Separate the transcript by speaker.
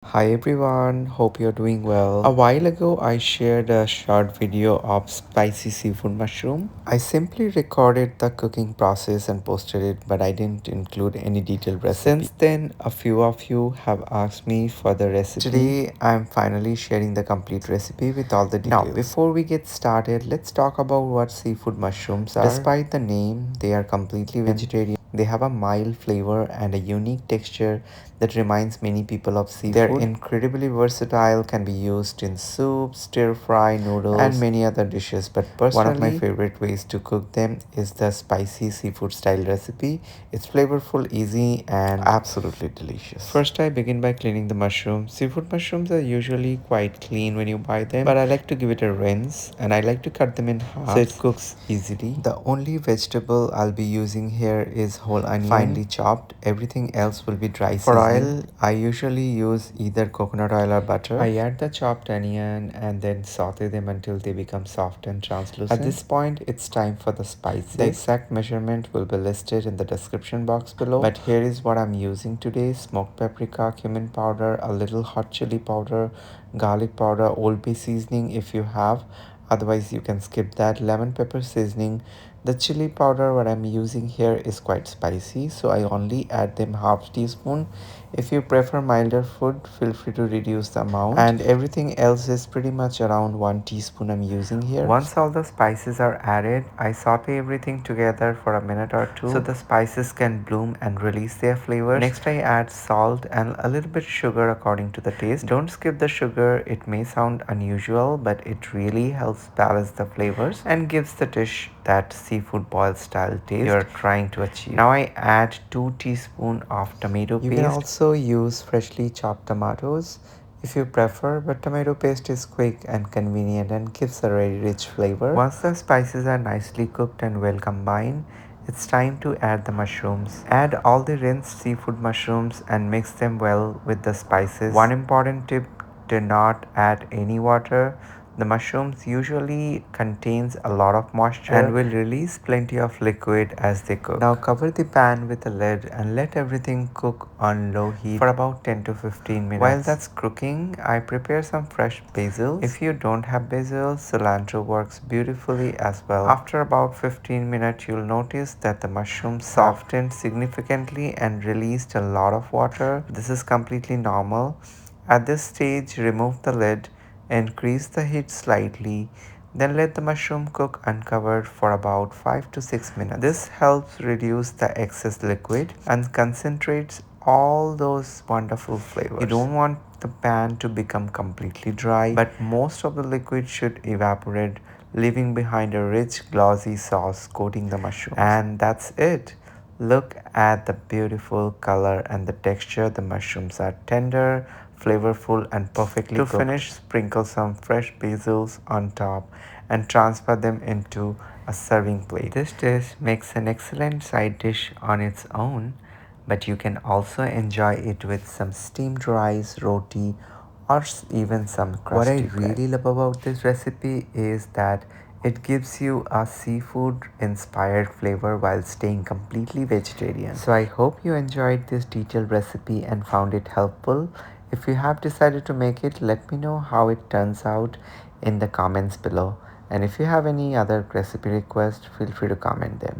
Speaker 1: Hi everyone, hope you're doing well. A while ago, I shared a short video of spicy seafood mushroom. I simply recorded the cooking process and posted it, but I didn't include any detailed recipe. Since then, a few of you have asked me for the recipe. Today, I'm finally sharing the complete recipe with all the details. Now, before we get started, let's talk about what seafood mushrooms are. Despite the name, they are completely vegetarian. They have a mild flavor and a unique texture that reminds many people of seafood. They're incredibly versatile, can be used in soup, stir fry, noodles, and many other dishes. But personally, one of my favorite ways to cook them is the spicy seafood style recipe. It's flavorful, easy, and absolutely delicious. First, I begin by cleaning the mushrooms. Seafood mushrooms are usually quite clean when you buy them, but I like to give it a rinse and I like to cut them in half so it cooks easily. The only vegetable I'll be using here is whole onion, finely chopped. Everything else will be dry seasoning. For oil, I usually use either coconut oil or butter. I add the chopped onion and then saute them until they become soft and translucent. At this point, it's time for the spices. The exact measurement will be listed in the description box below. But here is what I'm using today: smoked paprika, cumin powder, a little hot chili powder, garlic powder, old bay seasoning if you have. Otherwise, you can skip that. Lemon pepper seasoning. The chili powder what I'm using here is quite spicy, so I only add them half teaspoon. If you prefer milder food, feel free to reduce the amount. And everything else is pretty much around 1 teaspoon I'm using here. Once all the spices are added, I saute everything together for a minute or two so the spices can bloom and release their flavors. Next, I add salt and a little bit sugar according to the taste. Don't skip the sugar. It may sound unusual, but it really helps balance the flavors and gives the dish that seafood boil style taste you're trying to achieve. Now I add 2 teaspoons of tomato paste. You can also use freshly chopped tomatoes if you prefer, but tomato paste is quick and convenient and gives a very rich flavor. Once the spices are nicely cooked and well combined, it's time to add the mushrooms. Add all the rinsed seafood mushrooms and mix them well with the spices. One important tip: do not add any water. The mushrooms usually contains a lot of moisture and will release plenty of liquid as they cook. Now cover the pan with a lid and let everything cook on low heat for about 10 to 15 minutes. While that's cooking, I prepare some fresh basil. If you don't have basil, cilantro works beautifully as well. After about 15 minutes, you'll notice that the mushrooms softened significantly and released a lot of water. This is completely normal. At this stage, remove the lid, increase the heat slightly, then let the mushroom cook uncovered for about 5 to 6 minutes. This helps reduce the excess liquid and concentrates all those wonderful flavors. You don't want the pan to become completely dry, but most of the liquid should evaporate, leaving behind a rich glossy sauce coating the mushrooms. And that's it. Look at the beautiful color and the texture. The mushrooms are tender, flavorful, and perfectly cooked. To finish, sprinkle some fresh basils on top and transfer them into a serving plate. This dish makes an excellent side dish on its own, but you can also enjoy it with some steamed rice, roti, or even some crusty What I really love about this recipe is that it gives you a seafood inspired flavor while staying completely vegetarian. So I hope you enjoyed this detailed recipe and found it helpful. If you have decided to make it, let me know how it turns out in the comments below. And if you have any other recipe requests, feel free to comment them.